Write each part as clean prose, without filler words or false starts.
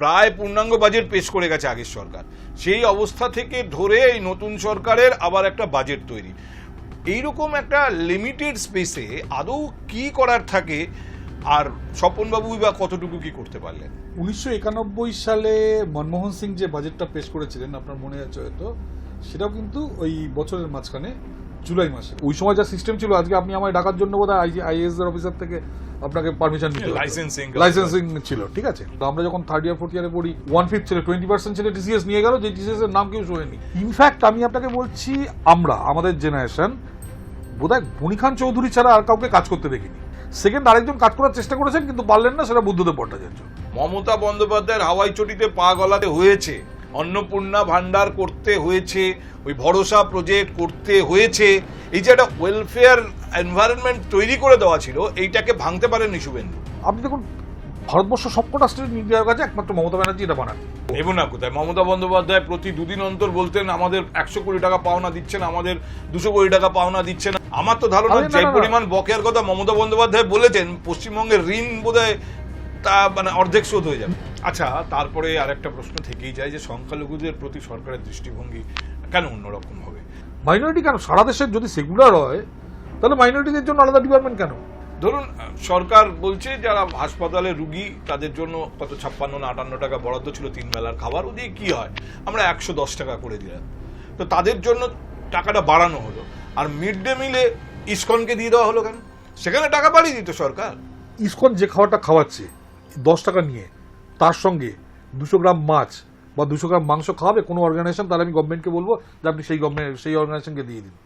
প্রায় পূর্ণাঙ্গ বাজেট পেশ করে গেছে আগের সরকার। সেই অবস্থা থেকে ধরে এই নতুন সরকারের আবার একটা বাজেট তৈরি, এইরকম একটা লিমিটেড স্পেসে আদৌ কি করার থাকে, আর স্বপনবাবু বা কতটুকু কি করতে পারলেন? 1991 সালে মনমোহন সিং যে বাজেটটা পেশ করেছিলেন, আপনার মনে আছে হয়তো, সেটাও কিন্তু ওই বছরের মাঝখানে জুলাই মাসে। ওই সময় যা সিস্টেম ছিল, আজকে আপনি আমায় ডাকার জন্য বোধহয় আইএএস এর অফিসার থেকে আপনাকে পারমিশন নিতে হবে, লাইসেন্সিং ছিল, ঠিক আছে। তো আমরা যখন থার্ড ইয়ার ফোর্থ ইয়ারে পড়ি, 1/5 ছিল, 20% ছেলে টিসিএস নিয়ে গেল, যে টিসিএস এর নাম কেউ শোনেনি। ইনফ্যাক্ট আমি আপনাকে বলছি, আমাদের জেনারেশন বোধহয় গনি খান চৌধুরী ছাড়া আর কাউকে কাজ করতে দেখিনি। সেকেন্ড আরেকজন কাজ করার চেষ্টা করেছেন কিন্তু পারলেন না, সেটা বুদ্ধদেব ভট্টাচার্য। মমতা বন্দ্যোপাধ্যায়ের হাওয়াই চটিতে পা গলাতে হয়েছে, অন্নপূর্ণা ভান্ডার করতে হয়েছে, ওই ভরসা প্রজেক্ট করতে হয়েছে। এই যে একটা ওয়েলফেয়ার এনভায়রনমেন্ট তৈরি করে দেওয়া ছিল, এইটাকে ভাঙতে পারেননি শুভেন্দু। আপনি দেখুন, ভারতবর্ষ সবকটা স্টেট মিডিয়ার কাছে একমাত্র মমতা ব্যানার্জি এটা বানান এবং না কোথায় মমতা বন্দ্যোপাধ্যায় প্রতি দুদিন অন্তর বলতেন আমাদের 100 কোটি টাকা পাওনা দিচ্ছেন, আমাদের 200 কোটি টাকা পাওনা দিচ্ছেন। আমার তো ধারণা যে পরিমাণ বকেয়ার কথা মমতা বন্দ্যোপাধ্যায় বলেছেন, পশ্চিমবঙ্গের ঋণ বোধহয় তা মানে অর্ধেক শোধ হয়ে যাবে। আচ্ছা, তারপরে আরেকটা প্রশ্ন থেকেই যায় যে সংখ্যালঘুদের প্রতি সরকারের দৃষ্টিভঙ্গি কেন অন্যরকম হবে? মাইনরিটি কেন? সারা দেশের যদি সেকুলার হয়, তাহলে মাইনরিটিদের জন্য আলাদা ডিপার্টমেন্ট কেন? ধরুন, সরকার বলছে যারা হাসপাতালে রুগী তাদের জন্য কত 56 না 58 টাকা বরাদ্দ ছিল 3 বেলার খাবার, ওদিকে কি হয় আমরা 110 টাকা করে দিলাম, তো তাদের জন্য টাকাটা বাড়ানো হলো। আর মিড ডে মিলে ইসকনকে দিয়ে দেওয়া হলো কেন? সেখানে টাকা বাড়িয়ে দিত সরকার। ইসকন যে খাবারটা খাওয়াচ্ছে 10 টাকা নিয়ে, তার সঙ্গে 200 গ্রাম মাছ বা 200 গ্রাম মাংস খাওয়াবে কোনো অর্গানাইজেশন, তাহলে আমি গভর্নমেন্টকে বলবো যে আপনি সেই অর্গানাইজেশনকে দিয়ে দিন।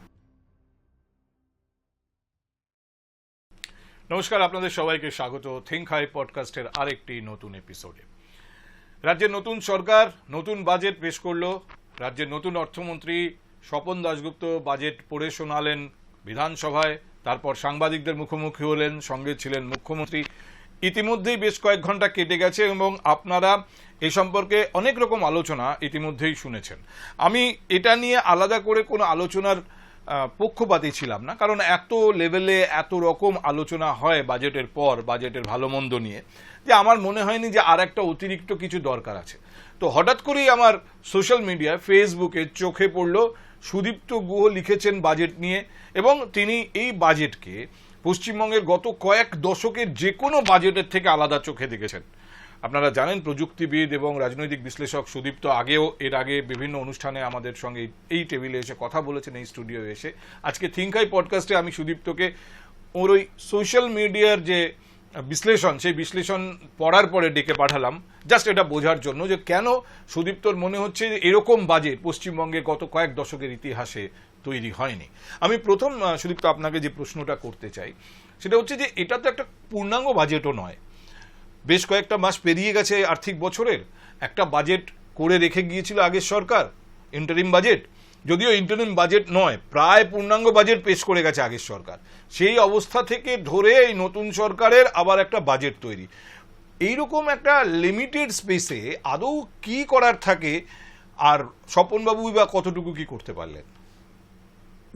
নমস্কার, আপনাদের সবাইকে স্বাগত থিঙ্ক হাই পডকাস্টের আরেকটি নতুন এপিসোডে। রাজ্যের নতুন সরকার নতুন বাজেট পেশ করলো। রাজ্যের নতুন অর্থমন্ত্রী স্বপন দাশগুপ্ত বাজেট পড়ে শোনালেন বিধানসভায়, তারপর সাংবাদিকদের মুখোমুখি হলেন, সঙ্গে ছিলেন মুখ্যমন্ত্রী। ইতিমধ্যেই বেশ কয়েক ঘন্টা কেটে গেছে এবং আপনারা এই সম্পর্কে অনেক রকম আলোচনা ইতিমধ্যেই শুনেছেন। আমি এটা নিয়ে আলাদা করে কোনো আলোচনার পক্ষপাতী ছিলাম না, কারণ এত লেভেলে এত রকম আলোচনা হয় বাজেটের পর, বাজেটের ভালো মন্দ নিয়ে, যে আমার মনে হয়নি যে আর একটা অতিরিক্ত কিছু দরকার আছে। তো হঠাৎ করেই আমার সোশ্যাল মিডিয়ায় ফেসবুকে চোখে পড়লো সুদীপ্ত গুহ লিখেছেন বাজেট নিয়ে, এবং তিনি এই বাজেটকে পশ্চিমবঙ্গের গত কয়েক দশকের যে কোনো বাজেটের থেকে আলাদা চোখে দেখেছেন। আপনারা জানেন, প্রযুক্তিবিদ এবং রাজনৈতিক বিশ্লেষক সুদীপ্ত এর আগে বিভিন্ন অনুষ্ঠানে আমাদের সঙ্গে এই টেবিলে এসে কথা বলেছেন, এই স্টুডিও এসে। আজকে থিঙ্ক হাই পডকাস্টে আমি সুদীপ্তকে ওর ওই সোশ্যাল মিডিয়ার যে বিশ্লেষণ, সেই বিশ্লেষণ পড়ার পরে ডেকে পাঠালাম, জাস্ট এটা বোঝার জন্য যে কেন সুদীপ্তর মনে হচ্ছে এরকম বাজেট পশ্চিমবঙ্গের গত কয়েক দশকের ইতিহাসে তৈরি হয়নি। আমি প্রথম সুদীপ্ত আপনাকে যে প্রশ্নটা করতে চাই সেটা হচ্ছে যে এটা তো একটা পূর্ণাঙ্গ বাজেটও নয়। বেশ কয়েকটা মাস পেরিয়ে গেছে আর্থিক বছরের, একটা বাজেট করে রেখে গিয়েছিল আগের সরকার, ইন্টারিম বাজেট। যদিও ইন্টারিম বাজেট নয়, প্রায় পূর্ণাঙ্গ বাজেট পেশ করে গেছে আগের সরকার। সেই অবস্থা থেকে ধরে এই নতুন সরকারের আবার একটা বাজেট তৈরি, এইরকম একটা লিমিটেড স্পেসে আদৌ কি করার থাকে, আর স্বপনবাবু বা কতটুকু কি করতে পারলেন?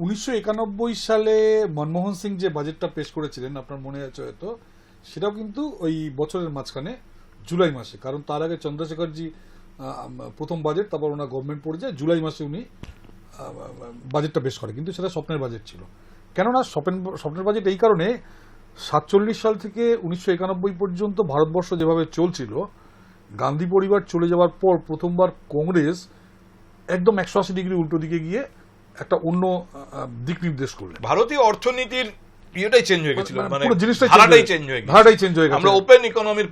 1991 সালে মনমোহন সিং যে বাজেটটা পেশ করেছিলেন, আপনার মনে আছে হয়তো, সেটাও কিন্তু ওই বছরের মাঝখানে জুলাই মাসে। কারণ তার আগে চন্দ্রশেখরজি প্রথম বাজেট, তারপর ওনার গভর্নমেন্ট পড়ে যায়, জুলাই মাসে উনি বাজেটটা পেশ করে। কিন্তু সেটা স্বপ্নের বাজেট ছিল। কেননা স্বপ্নের বাজেট এই কারণে, 47 সাল থেকে 1991 পর্যন্ত ভারতবর্ষ যেভাবে চলছিল, গান্ধী পরিবার চলে যাওয়ার পর প্রথমবার কংগ্রেস একদম 180 ডিগ্রি উল্টো দিকে গিয়ে একটা অন্য দিক নির্দেশ করলেন। ভারতীয় অর্থনীতির ইয়েটাই চেঞ্জ হয়ে গেছিল, মানে ধারাটাই চেঞ্জ হয়ে গেছে। আমরা ওপেন ইকোনমির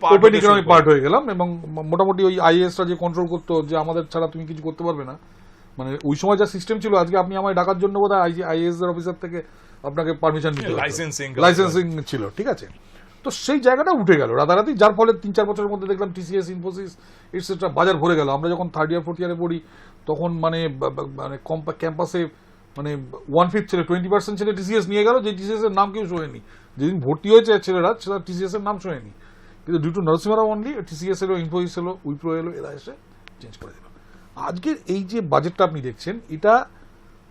পার্ট হয়ে গেলাম, এবং মোটামুটি ওই আইএএসরা যে কন্ট্রোল করতো, যে আমাদের ছাড়া তুমি কিছু করতে পারবে না, মানে ওই সময় যা সিস্টেম ছিল, আজকে আপনি আমায় ডাকার জন্য বোধহয় আইএএস এর অফিসার থেকে আপনাকে পারমিশন নিতে হবে, লাইসেন্সিং ছিল, ঠিক আছে। তো সেই জায়গাটা উঠে গেল রাতারাতি, যার ফলে 3-4 বছরের মধ্যে দেখলাম টিসিএস, ইনফোসিস এটসেট্রা বাজার ভরে গেল। আমরা যখন থার্ড ইয়ার ফোর্থ ইয়ারে পড়ি, তখন মানে ক্যাম্পাসে মানে 1/5 ছেলে 20% ছেলে টিসিএস নিয়ে গেল, যে টিসিএস এর নাম কেউ শোনেনি। যেদিন ভর্তি হয়েছে ছেলেরা, সেটা টিসিএস এর নাম শোনেনি, কিন্তু ডিউ টু নরসিংহরাও অনলি টিসিএস এলো, ইনফোসিস এলো, উইপ্রো এলো, এরা এসে চেঞ্জ করে দিল। আজকের এই যে বাজেটটা আপনি দেখছেন, এটা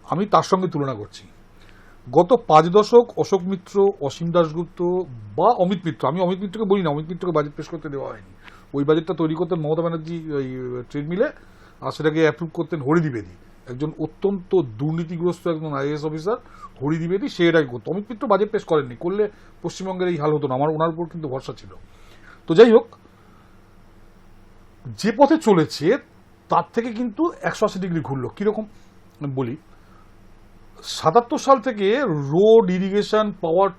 আমি তার সঙ্গে তুলনা করছি। গত 5 দশক অশোক মিত্র, অসীম দাশগুপ্ত বা অমিত মিত্র, আমি অমিত মিত্রকে বলি না, অমিত মিত্রকে বাজেট পেশ করতে দেওয়া হয়নি, ওই বাজেটটা তৈরি করতেন মমতা ব্যানার্জি ওই ট্রেডমিলে, আর সেটাকে অ্যাপ্রুভ করতেন হরি দ্বিবেদী, একজন অত্যন্ত দুর্নীতিগ্রস্ত একজন আইএএস অফিসার হরি দ্বিবেদী, সে এটাই করতো। অমিত মিত্র বাজেট পেশ করেননি, করলে পশ্চিমবঙ্গের এই হাল হতো না, আমার ওনার উপর কিন্তু ভরসা ছিল। তো যাই হোক, যে পথে চলেছে তার থেকে কিন্তু 180 ডিগ্রি ঘুরলো। কিরকম বলি, 77 সাল থেকে রোড, ইরিগেশন, পাওয়ার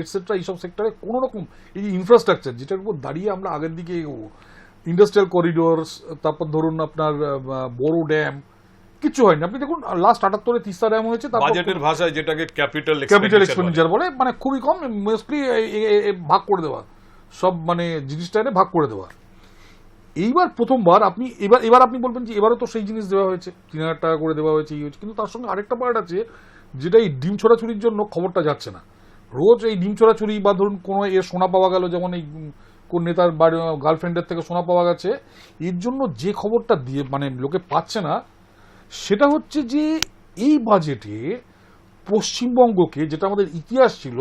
এটসেট্রা এইসব সেক্টরে কোনো রকম এই যে ইনফ্রাস্ট্রাকচার যেটার উপর দাঁড়িয়ে আমরা আগের দিকে এগোবো, ইন্ডাস্ট্রিয়াল করিডোর, তারপর ধরুন আপনার বড় ড্যাম, কিছু হয়নি। আপনি দেখুন লাস্ট 78-এ তিস্তা ড্যাম হয়েছে, বাজেটের ভাষায় যেটাকে ক্যাপিটাল এক্সপেন্ডিচার বলে, মানে খুবই কম, মোস্টলি ভাগ করে দেওয়া, সব মানে জিনিসটা এনে ভাগ করে দেওয়া। এইবার প্রথমবার আপনি এবার আপনি বলবেন যে এবারও তো সেই জিনিস দেওয়া হয়েছে, 3,000 টাকা করে দেওয়া হয়েছে, এই হয়েছে, কিন্তু তার সঙ্গে আরেকটা পার্ট আছে যেটা এই ডিম ছোড়াছুরির জন্য খবরটা যাচ্ছে না। রোজ এই ডিম ছোড়াছুরি বা ধরুন কোনো এর সোনা পাওয়া গেল, যেমন এই কোন নেতার বাড়ি গার্লফ্রেন্ডের থেকে সোনা পাওয়া গেছে, এর জন্য যে খবরটা দিয়ে মানে লোকে পাচ্ছে না, সেটা হচ্ছে যে এই বাজেটে পশ্চিমবঙ্গকে, যেটা আমাদের ইতিহাস ছিল,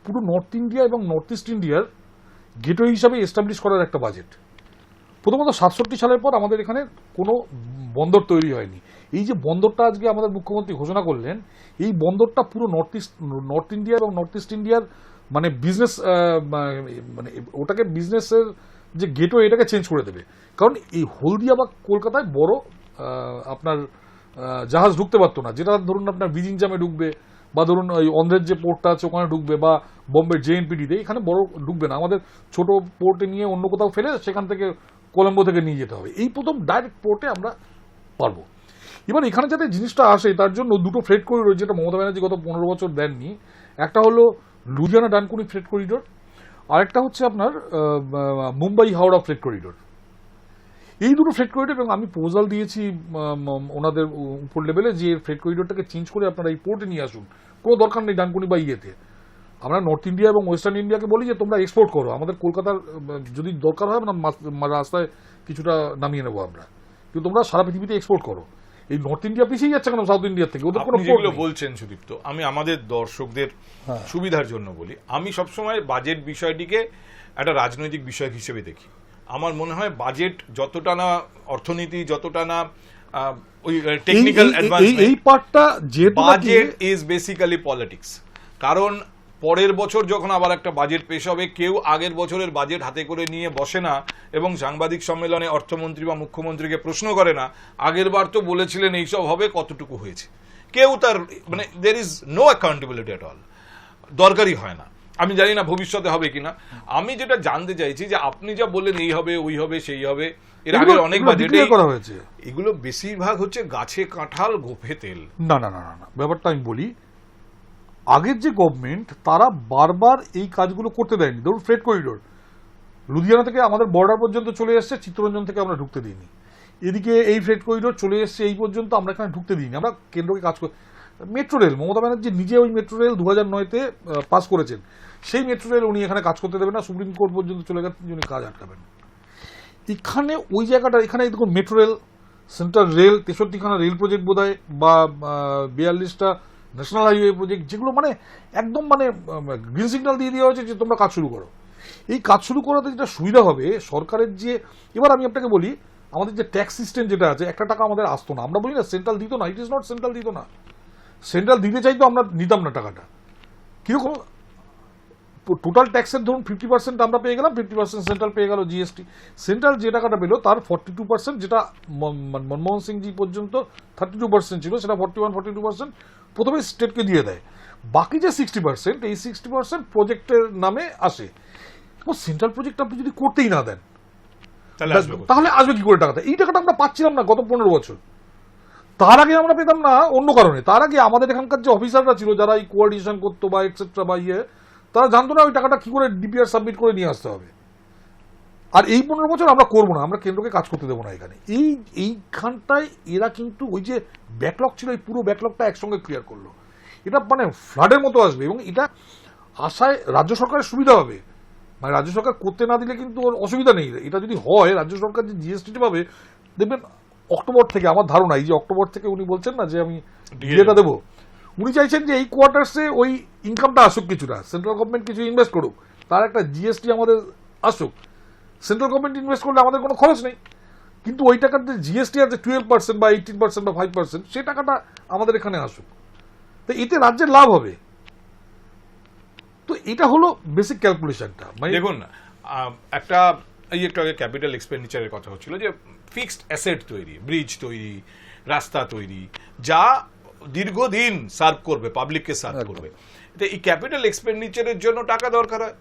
পুরো নর্থ ইন্ডিয়া এবং নর্থ ইস্ট ইন্ডিয়ার গেটওয়ে হিসাবে এস্টাবলিশ করার একটা বাজেট। প্রথমত 67 সালের পর আমাদের এখানে কোনো বন্দর তৈরি হয়নি। এই যে বন্দরটা আজকে আমাদের মুখ্যমন্ত্রী ঘোষণা করলেন, এই বন্দরটা পুরো নর্থ ইন্ডিয়া এবং নর্থ ইস্ট ইন্ডিয়ার মানে বিজনেস, মানে ওটাকে বিজনেসের যে গেটওয়ে, এটাকে চেঞ্জ করে দেবে। কারণ এই হলদিয়া বা কলকাতায় বড় আপনার জাহাজ ঢুকতে পারতো না, যেটা ধরুন আপনার বিজিংজামে ঢুকবে, বা ধরুন ওই অন্ধ্রের যে পোর্টটা আছে ওখানে ঢুকবে, বা বোম্বের জেএনপিডিতে, এখানে বড় ঢুকবে না। আমাদের ছোট পোর্টে নিয়ে অন্য কোথাও ফেলে সেখান থেকে কলম্বো থেকে নিয়ে যেতে হবে। এই প্রথম ডাইরেক্ট পোর্টে আমরা পারবো। এবার এখানে যাতে জিনিসটা আসে তার জন্য দুটো ফ্রেট করিডোর, যেটা মমতা ব্যানার্জি গত 15 বছর দেননি, একটা হলো লুধিয়ানা ডানকুনি ফ্রেট করিডোর, আরেকটা হচ্ছে আপনার মুম্বাই হাওড়া ফ্রেট করিডোর। এই দুটো ফ্রেট করিডোর, এবং আমি প্রপোজাল দিয়েছি ওনাদের উপর লেভেলে যে ফ্রেট করিডোরটাকে চেঞ্জ করে আপনারা এই পোর্টে নিয়ে আসুন, কোনো দরকার নেই ডানকুনি বা ইয়েতে। আমরা নর্থ ইন্ডিয়া এবং ওয়েস্টার্ন ইন্ডিয়াকে বলি যে তোমরা এক্সপোর্ট করো, আমাদের কলকাতার যদি দরকার হয় না রাস্তায় কিছুটা নামিয়ে নেবো আমরা, কিন্তু তোমরা সারা পৃথিবীতে এক্সপোর্ট করো। এই নর্থ ইন্ডিয়া পিছিয়ে যাচ্ছে কেন সাউথ ইন্ডিয়া থেকে? ওদের কোনো যেগুলো বলছেন সুদীপ্ত, আমি আমাদের দর্শকদের সুবিধার জন্য বলি, আমি সবসময় বাজেট বিষয়টিকে একটা রাজনৈতিক বিষয় হিসেবে দেখি। আমার মনে হয় বাজেট যতটা না অর্থনীতি, যতটা না ওই টেকনিক্যাল অ্যাডভান্সমেন্ট, এই পার্টটা যেহেতু বাজেট ইজ বেসিক্যালি পলিটিক্স। কারণ পরের বছর যখন আবার একটা বাজেট পেশ হবে, কেউ আগের বছরের বাজেট হাতে করে নিয়ে বসে না এবং সাংবাদিক সম্মেলনে অর্থমন্ত্রী বা মুখ্যমন্ত্রীকে প্রশ্ন করে না আগের বার তো বলেছিলেন এইসব হবে, কতটুকু হয়েছে। কেউ তার মানে there is no accountability at all, দরকারই হয় না। আমি জানি না ভবিষ্যতে হবে কিনা। আমি যেটা জানতে চাইছি যে আপনি যা বললেন এই হবে, ওই হবে, সেই হবে, এর আগে অনেক বাজেটে করা হয়েছে, এগুলো বেশিরভাগ হচ্ছে গাছে কাঁঠাল গোফে তেল। না না না না, ব্যাপারটা আমি বলি, আগের যে গভর্নমেন্ট তারা বারবার এই কাজগুলো করতে দেয়নি। ধরুন ফ্রেট করিডোর লুধিয়ানা থেকে আমাদের বর্ডার পর্যন্ত চলে এসছে, চিত্তরঞ্জন থেকে আমরা ঢুকতে দিইনি। এদিকে এই ফ্রেট করিডোর চলে এসছে এই পর্যন্ত, আমরা এখানে ঢুকতে দিইনি। আমরা কেন্দ্রকে কাজ করি। মেট্রো রেল, মমতা ব্যানার্জি নিজে ওই মেট্রো রেল 2009-তে পাস করেছেন, সেই মেট্রো রেল উনি এখানে কাজ করতে দেবেন না, সুপ্রিম কোর্ট পর্যন্ত চলে গেছে, উনি কাজ আটকাবেন। এখানে ওই জায়গাটা, এখানে দেখুন মেট্রো রেল, সেন্ট্রাল রেল, 63খানা রেল প্রজেক্ট বোধ হয়, বা 42টা ন্যাশনাল হাইওয়ে প্রজেক্ট, যেগুলো মানে একদম মানে গ্রিন সিগন্যাল দিয়ে দেওয়া হয়েছে যে তোমরা কাজ শুরু করো। এই কাজ শুরু করাতে যেটা সুবিধা হবে সরকারের, যে এবার আমি আপনাকে বলি, আমাদের যে ট্যাক্স সিস্টেম যেটা আছে, 1 টাকা আমাদের আসতো না। আমরা বলি না সেন্ট্রাল দিত না, ইট ইজ নট সেন্ট্রাল দিত না, সেন্ট্রাল দিতে চাইতো, আমরা নিতাম না টাকাটা। কিরকম টোটাল ট্যাক্সের ধরুন 50% আমরা পেয়ে গেলাম, 50% সেন্ট্রাল পেয়ে গেল জিএসটি। সেন্ট্রাল যে টাকাটা পেলো তার 42%, যেটা মনমোহন সিংজি পর্যন্ত 32% ছিল, সেটা 41-42% প্রথমে স্টেটকে দিয়ে দেয়। বাকি যে 60%, এই 60% প্রজেক্টের নামে আসে। সেন্ট্রাল প্রজেক্ট আপনি যদি করতেই না দেন তাহলে আসবে কি করে টাকাটা? এই টাকাটা আমরা পাচ্ছিলাম না গত 15 বছর। তার আগে আমরা পেতাম না অন্য কারণে। তার আগে আমাদের এখানকার যে অফিসাররা ছিল, যারা এই কোঅর্ডিনেশন করতো বা এক্সেট্রা বা তারা জানতো না ওই টাকাটা কি করে ডিপিআর সাবমিট করে নিয়ে আসতে হবে। আর এই 15 বছর আমরা করবো না, আমরা কেন্দ্রকে কাজ করতে দেবো না এখানে। এইখানটায় এরা কিন্তু ওই যে ব্যাকলগ ছিল, এই পুরো ব্যাকলগটা একসঙ্গে ক্লিয়ার করলো। এটা মানে ফ্লাডের মতো আসবে, এবং এটা আশায় রাজ্য সরকারের সুবিধা হবে। মানে রাজ্য সরকার করতে না দিলে কিন্তু ওর অসুবিধা নেই। এটা যদি হয়, রাজ্য সরকার যে জিএসটি পাবে, দেখবেন অক্টোবর থেকে, আমার ধারণা এই যে অক্টোবর থেকে উনি বলছেন না যে আমি ডিএটা দেবো, উনি চাইছেন যে এই কোয়ার্টার্সে ওই ইনকামটা আসুক, কিছুটা সেন্ট্রাল গভর্নমেন্ট কিছু ইনভেস্ট করুক, তার একটা জিএসটি আমাদের আসুক। সেন্ট্রাল গভর্নমেন্ট ইনভেস্ট করলে আমাদের কোনো খরচ নেই, কিন্তু ওই টাকাতে জিএসটি আছে 12% বা 18% বা 5%, সেই টাকাটা আমাদের এখানে আসুক, তো এতে রাজ্যের লাভ হবে। তো এটা হলো বেসিক ক্যালকুলেশনটা। দেখুন একটা এই একটু আগে ক্যাপিটাল এক্সপেন্ডিচারের কথা হচ্ছিল, যে ফিক্সড অ্যাসেট তৈরি, ব্রিজ তৈরি, রাস্তা তৈরি, যা দীর্ঘদিন সার্ভ করবে, পাবলিককে সার্ভ করবে, তো এই ক্যাপিটাল এক্সপেন্ডিচারের জন্য টাকা দরকার হয়।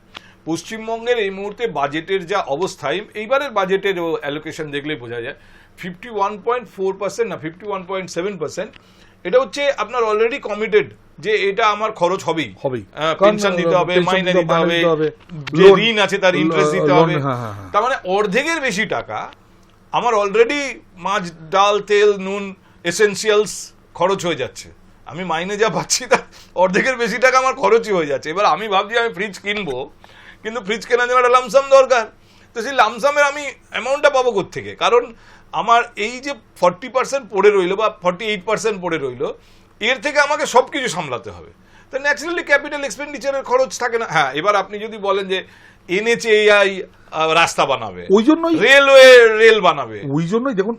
পশ্চিমবঙ্গের এই মুহূর্তে বাজেটের যা অবস্থা, এইবারের বাজেটের অ্যালোকেশন দেখলেই বোঝা যায় 51.4% না 51.7%, এটা হচ্ছে আপনার অলরেডি কমিটেড, যে এটা আমার খরচ হবেই, পেনশন দিতে হবে, মাইনে দিতে হবে, যে ঋণ আছে তার ইন্টারেস্ট দিতে হবে। তার মানে অর্ধেকের বেশি টাকা আমার অলরেডি মাছ, ডাল, তেল, নুন, এসেনশিয়ালস খরচ হয়ে যাচ্ছে। আমি মাইনে যা পাচ্ছি তার অর্ধেকের বেশি টাকা আমার খরচই হয়ে যাচ্ছে। এবার আমি ভাবছি আমি ফ্রিজ কিনবো, কিন্তু ফ্রিজ কেনার জন্য একটা লামসাম দরকার, তো সেই লামসামের আমি অ্যামাউন্টটা পাবো কোত্থেকে? কারণ আমার এই যে 40% পড়ে রইলো বা 48% পড়ে রইলো, এর থেকে আমাকে সব কিছু সামলাতে হবে, তো ন্যাচারালি ক্যাপিটাল এক্সপেন্ডিচারের খরচ থাকে না। হ্যাঁ, এবার আপনি যদি বলেন যে NHAI রাস্তা বানাবে, ওই জন্যই রেলওয়ে রেল বানাবে, ওই জন্যই দেখুন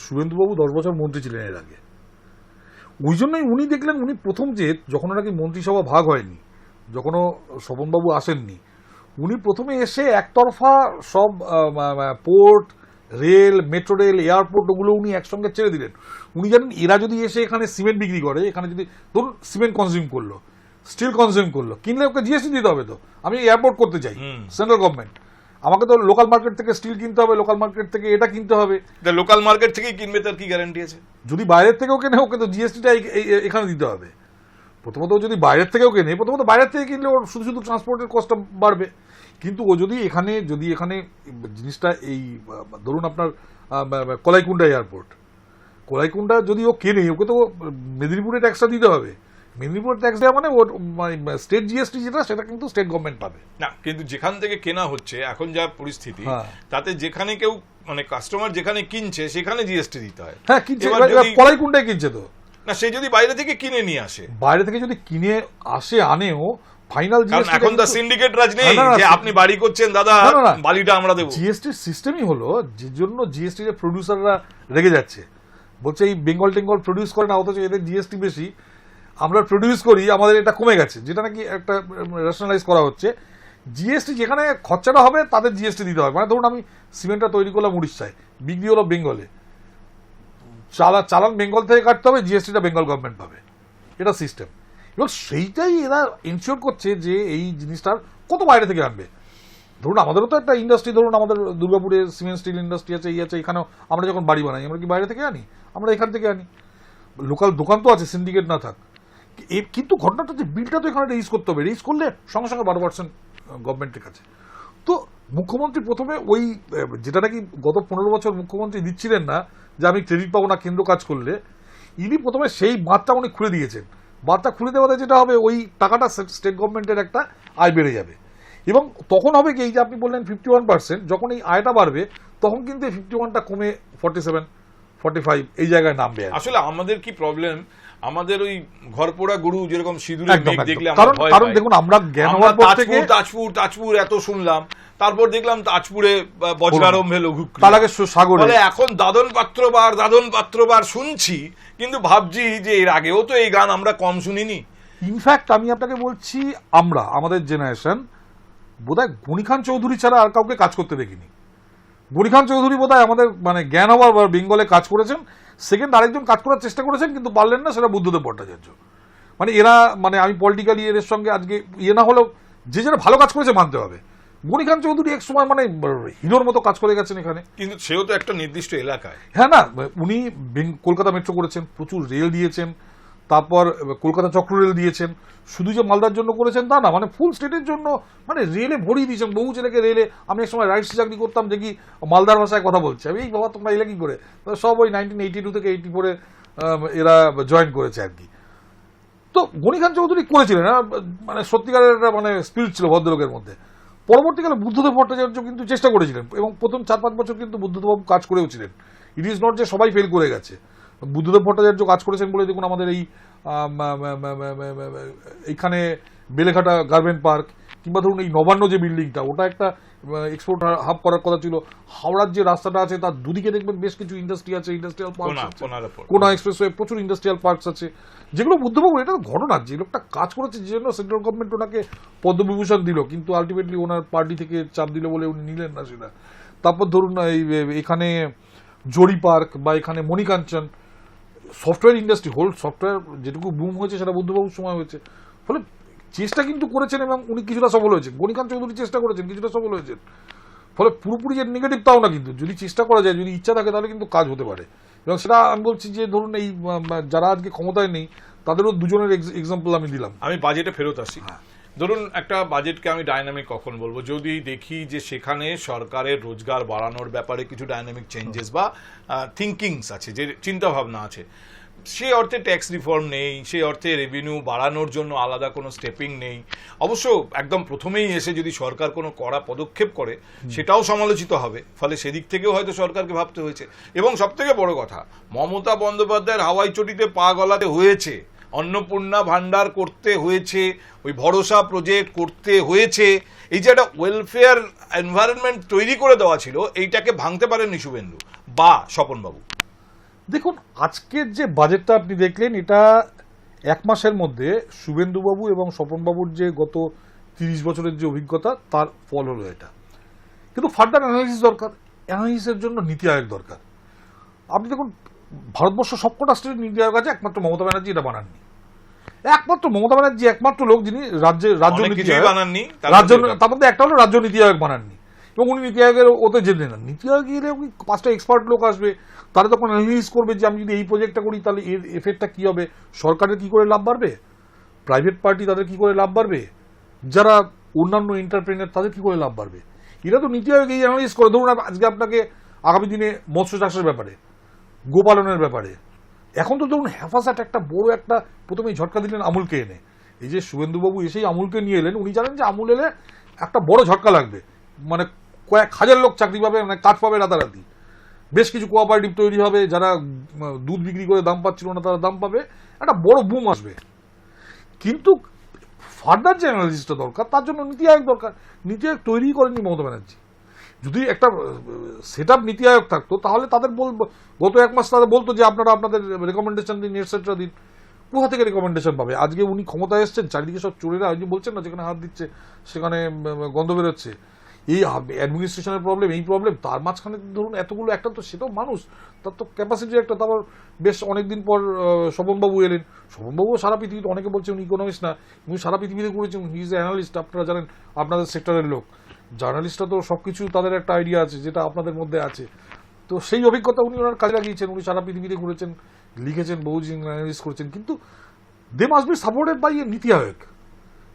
শুভেন্দুবাবু 10 বছর মন্ত্রী ছিলেন এর আগে, ওই জন্যই উনি দেখলেন, উনি প্রথম যে যখন নাকি মন্ত্রিসভা ভাগ হয়নি, যখনও স্বপনবাবু আসেননি, উনি প্রথমে এসে একতরফা সব port, rail, metro rail, airport, ওগুলো উনি একসঙ্গে ছেড়ে দিলেন। উনি জানেন এরা যদি এসে এখানে সিমেন্ট বিক্রি করে, এখানে যদি ধরুন সিমেন্ট কনজিউম করলো, স্টিল কনজিউম করলো, কিনলে ওকে জিএসটি দিতে হবে। তো আমি এয়ারপোর্ট করতে চাই, সেন্ট্রাল গভর্নমেন্ট, আমাকে তো লোকাল মার্কেট থেকে স্টিল কিনতে হবে, লোকাল মার্কেট থেকে এটা কিনতে হবে। লোকাল মার্কেট থেকেই কিনবে, তার কি গ্যারান্টি আছে? যদি বাইরের থেকেও কেনে, ওকে তো জিএসটিটা এখানে দিতে হবে। প্রথমত যদি বাইরের থেকেও কেনে, প্রথমত বাইরের থেকে কিনলে ওর শুধু শুধু ট্রান্সপোর্টের কস্টটা বাড়বে, কিন্তু ও যদি এখানে জিনিসটা এই ধরুন আপনার কলাইকুণ্ডা এয়ারপোর্ট, কলাইকুণ্ডা যদি ও কেনে, ওকে তো মেদিনীপুরে ট্যাক্সটা দিতে হবে। মেদিনীপুরের ট্যাক্স দেওয়া মানে ওর স্টেট জিএসটি যেটা, সেটা কিন্তু স্টেট গভর্নমেন্ট পাবে না। কিন্তু যেখান থেকে কেনা হচ্ছে এখন যা পরিস্থিতি, তাতে যেখানে কেউ মানে কাস্টমার যেখানে কিনছে সেখানে জিএসটি দিতে হয়। হ্যাঁ, কিনছে, কলাইকুণ্ডায় কিনছে তো না, সে যদি বাইরে থেকে কিনে নিয়ে আসে, বাইরে থেকে যদি কিনে আসে আনেও ফাইনাল জিএসটি, এখন তো সিন্ডিকেট রাজ নেই যে আপনি বাড়ি করছেন দাদা, বাড়িটা আমরা দেব। জিএসটির সিস্টেমই হলো, যে জন্য জিএসটি এর প্রোডিউসাররা রেগে যাচ্ছে, বলছে এই বেঙ্গল টেঙ্গল প্রডিউস করে না, অথচ এদের জিএসটি বেশি, আমরা প্রডিউস করি, আমাদের এটা কমে গেছে, যেটা নাকি একটা রেশনালাইজ করা হচ্ছে। জিএসটি যেখানে খরচাটা হবে তাদের জিএসটি দিতে হবে। মানে ধরুন আমি সিমেন্টটা তৈরি করলাম উড়িষ্যায়, বিক্রি হলো বেঙ্গলে, চালান বেঙ্গল থেকে কাটতে হবে, জিএসটিটা বেঙ্গল গভর্নমেন্ট পাবে, এটা সিস্টেম। এবং সেইটাই এরা ইনশিওর করছে যে এই জিনিসটার কত বাইরে থেকে আনবে। ধরুন আমাদেরও তো একটা ইন্ডাস্ট্রি, ধরুন আমাদের দুর্গাপুরে সিমেন্ট স্টিল ইন্ডাস্ট্রি আছে, এই আছে, এখানেও আমরা যখন বাড়ি বানাই আমরা কি বাইরে থেকে আনি? আমরা এখান থেকে আনি। লোকাল দোকান তো আছে, সিন্ডিকেট না থাক, কিন্তু ঘটনাটা যে বিলটা তো এখানে রেজিস করতে হবে, রেজিস করলে সঙ্গে সঙ্গে 12% গভর্নমেন্টের কাছে। তো মুখ্যমন্ত্রী প্রথমে ওই যেটা নাকি গত 15 বছর মুখ্যমন্ত্রী দিচ্ছিলেন না, যে আমি ক্রেডিট পাবো না কেন্দ্র কাজ করলে, ইনি প্রথমে সেই বাঁধটা উনি খুলে দিয়েছেন। বাঁধটা খুলে দেওয়াতে যেটা হবে, ওই টাকাটা স্টেট গভর্নমেন্টের একটা আয় বেড়ে যাবে। এবং তখন হবে কি, এই যে আপনি বললেন 51%, যখন এই আয়টা বাড়বে তখন কিন্তু 51টা কমে 47, 45 এই জায়গায় নামবে। আসলে আমাদের কি প্রবলেম, আমাদের ওই ঘরপোড়া গরু যেরকম সিঁদুরের মেঘ দেখলে আমরা ভয় পাই। কারণ দেখুন আমরা জ্ঞান হওয়ার পর থেকে তাজপুর এত শুনলাম, তারপর দেখলাম তাজপুরে বজ্রারম্ভ এলো, সাগরে, বলে এখন দাদন পাত্রবার শুনছি, কিন্তু ভাবছি যে এর আগেও তো এই গান আমরা কম শুনিনি। ইনফ্যাক্ট আমি আপনাকে বলছি, আমাদের জেনারেশন বোধহয় গনি খান চৌধুরী ছাড়া আর কাউকে কাজ করতে দেখিনি। গনি খান চৌধুরী বোধহয় আমাদের মানে জ্ঞান হওয়ার বেঙ্গলে কাজ করেছেন। সেকেন্ড আরেকজন কাজ করার চেষ্টা করেছেন কিন্তু পারলেন না, সেটা বুদ্ধদেব ভট্টাচার্য। মানে এরা, মানে আমি পলিটিক্যালি এদের সঙ্গে আজকে না হলেও যে যারা ভালো কাজ করেছে মানতে হবে। গনি খান চৌধুরী এক সময় মানে হিরোর মতো কাজ করে গেছেন এখানে, কিন্তু সেও তো একটা নির্দিষ্ট এলাকায়। হ্যাঁ না, উনি কলকাতা মেট্রো করেছেন, প্রচুর রেল দিয়েছেন, তারপর কলকাতা চক্র রেল দিয়েছেন। শুধু যে মালদার জন্য করেছেন তা না, মানে ফুল স্টেটের জন্য মানে রেলে ভরিয়ে দিয়েছেন, বহু ছেলেকে রেলে। আমি এক সময় রাইটস চাকরি করতাম, যে কি মালদার ভাষায় কথা বলছে, আমি এই বাবা তোমরা এলে কি করে, সব ওই 1982 থেকে 84 এরা জয়েন করেছে আর কি। তো গনি খান চৌধুরী করেছিলেন, মানে সত্যিকারের একটা মানে স্পিরিট ছিল ভদ্রলোকের মধ্যে। পরবর্তীকালে বুদ্ধদেব ভট্টাচার্য কিন্তু চেষ্টা করেছিলেন, এবং প্রথম 4-5 বছর কিন্তু বুদ্ধদেববাবু কাজ করেও ছিলেন। ইট ইজ নট যে সবাই ফেল করে গেছে। বুদ্ধদেব ভট্টাচার্য কাজ করেছেন বলে দেখুন আমাদের এইখানে বেলেঘাটা গার্মেন্ট পার্ক, কিংবা ধরুন এই নবান্ন যে বিল্ডিংটা, ওটা একটা এক্সপোর্ট হাব করার কথা ছিল। হাওড়ার যে রাস্তাটা আছে তার দুদিকে দেখবেন বেশ কিছু ইন্ডাস্ট্রি আছে, ইন্ডাস্ট্রিয়াল পার্ক আছে, কোনা এক্সপ্রেসওয়ে প্রচুর ইন্ডাস্ট্রিয়াল পার্কস আছে, যেগুলো বুদ্ধবাবু, এটা ঘটনা, যে লোকটা কাজ করেছে, যে জন্য সেন্ট্রাল গভর্নমেন্ট ওনাকে পদ্মবিভূষণ দিল, কিন্তু আলটিমেটলি ওনার পার্টি থেকে চাপ দিল বলে উনি নিলেন না সেটা। তারপর ধরুন এখানে জরি পার্ক বা এখানে মণিকাঞ্চন, সফটওয়্যার ইন্ডাস্ট্রি, হোল সফটওয়্যার যেটুকু বুম হয়েছে সেটা বুদ্ধবাবুর সময় হয়েছে। ফলে চেষ্টা কিন্তু করেছেন এবং উনি কিছুটা সফল হয়েছেন। গণিকান্ত চৌধুরী চেষ্টা করেছেন, কিছুটা সফল হয়েছেন। ফলে পুরোপুরি যে নেগেটিভ তাও না, কিন্তু যদি চেষ্টা করা যায়, যদি ইচ্ছা থাকে, তাহলে কিন্তু কাজ হতে পারে। এবং সেটা আমি বলছি যে ধরুন এই যারা আজকে ক্ষমতায় নেই তাদেরও দুজনের এক্সাম্পল আমি দিলাম। আমি বাজেটে ফেরত আসি। ধরুন একটা বাজেটকে আমি ডাইনামিক কখন বলবো, যদি দেখি যে সেখানে সরকারের রোজগার বাড়ানোর ব্যাপারে কিছু ডাইনামিক চেঞ্জেস বা থিঙ্কিংস আছে, যে চিন্তা ভাবনা আছে। সেই অর্থে ট্যাক্স রিফর্ম নেই, সেই অর্থে রেভিনিউ বাড়ানোর জন্য আলাদা কোনো স্টেপিং নেই। অবশ্য একদম প্রথমেই এসে যদি সরকার কোনো কড়া পদক্ষেপ করে সেটাও সমালোচিত হবে, ফলে সেদিক থেকেও হয়তো সরকারকে ভাবতে হয়েছে। এবং সবথেকে বড় কথা, মমতা বন্দ্যোপাধ্যায়ের হাওয়াই চটিতে পা গলাতে হয়েছে, অন্নপূর্ণা ভান্ডার করতে হয়েছে, ওই ভরসা প্রজেক্ট করতে হয়েছে। এই যে একটা ওয়েলফেয়ার এনভায়রনমেন্ট তৈরি করে দেওয়া ছিল, এইটাকে ভাঙতে পারেননি শুভেন্দু বা স্বপনবাবু। দেখুন, আজকের যে বাজেটটা আপনি দেখলেন, এটা এক মাসের মধ্যে শুভেন্দুবাবু এবং স্বপনবাবুর যে গত 30 বছরের যে অভিজ্ঞতা, তার ফল হলো এটা। কিন্তু ফার্দার অ্যানালিসিস দরকার। অ্যানালিসিসের জন্য নীতি আয়োগ দরকার। আপনি দেখুন, ভারতবর্ষ সবকটা স্টেটের নীতি আয়োগ আছে, একমাত্র মমতা ব্যানার্জি এটা বানাননি। একমাত্র মমতা ব্যানার্জি একমাত্র লোক যিনি রাজ্য নীতি আয়োগ বানাননি। তার মধ্যে একটা হলো রাজ্য নীতি আয়োগ বানাননি, এবং উনি নীতি আয়োগের ওতে যেতেন না। নীতি আয়োগে গেলে 5টা এক্সপার্ট লোক আসবে, তারা তখন অ্যানালিসিস করবে যে আমি যদি এই প্রজেক্টটা করি তাহলে এর এফেক্টটা কি হবে, সরকারের কি করে লাভ বাড়বে, প্রাইভেট পার্টি তাদের কি করে লাভ বাড়বে, যারা অন্যান্য এন্টারপ্রেনার তাদের কি করে লাভ বাড়বে। এরা তো নীতি আয়োগ এই অ্যানালিসিস করে। ধরুন আজকে আপনাকে আগামী দিনে মৎস্য চাষের ব্যাপারে, গোপালনের ব্যাপারে, এখন তো ধরুন হেফাজত একটা বড় একটা প্রথমেই ঝটকা দিলেন আমুলকে এনে। এই যে শুভেন্দুবাবু এসেই আমুলকে নিয়ে এলেন, উনি জানেন যে আমুল এলে একটা বড় ঝটকা লাগবে, মানে কয়েক হাজার লোক চাকরি পাবে, মানে কাজ পাবে রাতারাতি, বেশ কিছু কোঅপারেটিভ তৈরি হবে, যারা দুধ বিক্রি করে দাম পাচ্ছিল না তারা দাম পাবে, একটা বড় বুম আসবে। কিন্তু ফার্দার যে অ্যানালিসিসটা দরকার, তার জন্য নীতি আয়োগ দরকার। নীতি আয়োগ তৈরি করেনি মমতা ব্যানার্জি। যদি একটা সেট আপ নীতি আয়োগ থাকতো, তাহলে তাদের গত এক মাস তাদের বলতো যে আপনারা আপনাদের রেকমেন্ডেশন দিন, এটসেট্রা দিন। কোথা থেকে রেকমেন্ডেশন পাবে? আজকে উনি ক্ষমতায় এসছেন, চারিদিকে সব চোরেরা, ওই যে বলছেন না, যেখানে হাত দিচ্ছে সেখানে গন্ধ বেরোচ্ছে, এই অ্যাডমিনিস্ট্রেশনের প্রবলেম, এই প্রবলেম, তার মাঝখানে ধরুন এতগুলো, একটা তো সেটাও মানুষ, তার তো ক্যাপাসিটি একটা। তারপর বেশ অনেকদিন পর স্বপনবাবু এলেন। স্বপনবাবু সারা পৃথিবীতে, অনেকে বলছে উনি ইকোনমিস্ট না, উনি সারা পৃথিবীতে করেছেন, হি ইজ অ্যানালিস্ট। আপনারা জানেন, আপনাদের সেক্টরের লোক, জার্নালিস্টরা তো সবকিছু তাদের একটা আইডিয়া আছে, যেটা আপনাদের মধ্যে আছে। তো সেই অভিজ্ঞতা উনি ওনার কাজে লাগিয়েছেন। উনি সারা পৃথিবীতে ঘুরেছেন, লিখেছেন, বহু অ্যানালিস্ট করেছেন। কিন্তু they must be supported by a NITI Aayog.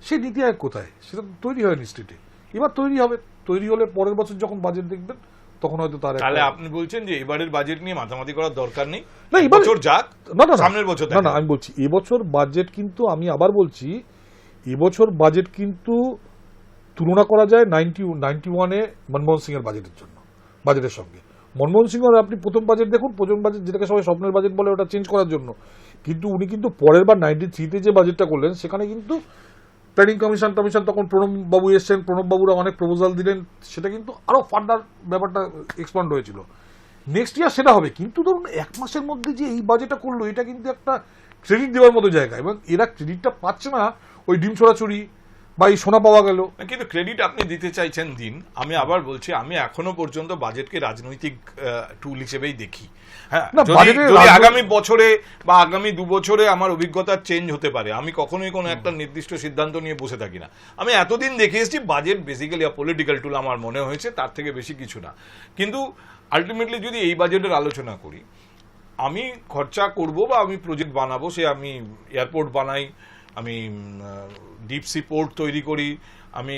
সেই নীতি আয়োগ কোথায়? সেটা তৈরি হয়নি স্টেটে, এবার তৈরি হবে। তৈরি হলে পরের বছর যখন বাজেট দেখবেন, তখন হয়তো তার। তাহলে আপনি বলছেন যে এবারের বাজেট নিয়ে মাতামাতি করার দরকার নেই, না এবছর যাক, না সামনের বছর। না, আমি বলছি এবছর বাজেট কিন্তু, আমি আবার বলছি, এবছর বাজেট কিন্তু তুলনা করা যায় 91-এ মনমোহন সিং এর বাজেটের জন্য, বাজেটের সঙ্গে। মনমোহন সিং এর আপনি প্রথম বাজেট দেখুন, প্রথম বাজেট যেটাকে সবাই স্বপ্নের বাজেট বলে, ওটা চেঞ্জ করার জন্য। কিন্তু উনি কিন্তু পরের বার 93-তে যে বাজেটটা করলেন, সেখানে কিন্তু প্ল্যানিং কমিশন তখন প্রণববাবু এসছেন, প্রণববাবুরা অনেক প্রপোজাল দিলেন, সেটা কিন্তু আরো ফার্দার ব্যাপারটা এক্সপান্ড হয়েছিল। নেক্সট ইয়ার সেটা হবে। কিন্তু ধরুন এক মাসের মধ্যে যে এই বাজেটটা করলো, এটা কিন্তু একটা ক্রেডিট দেওয়ার মতো জায়গা, এবং এরা ক্রেডিটটা পাচ্ছে না ওই ডিম ছড়াছড়ি বা এই সোনা পাওয়া গেল। কিন্তু ক্রেডিট আপনি দিতে চাইছেন দিন। আমি আবার বলছি, আমি এখনো পর্যন্ত বাজেটকে রাজনৈতিক টুল হিসেবেই দেখি। হ্যাঁ, যদি আগামী বছরে বা আগামী 2 বছরে আমার অভিজ্ঞতা চেঞ্জ হতে পারে, আমি কখনোই কোনো একটা নির্দিষ্ট সিদ্ধান্ত নিয়ে বসে থাকি না। আমি এতদিন দেখে এসেছি বাজেট বেসিক্যালি পলিটিক্যাল টুল আমার মনে হয়েছে, তার থেকে বেশি কিছু না। কিন্তু আলটিমেটলি যদি এই বাজেটের আলোচনা করি, আমি খরচা করব বা আমি প্রজেক্ট বানাবো, সে আমি এয়ারপোর্ট বানাই, আমি ডিপ সি পোর্ট তৈরি করি, আমি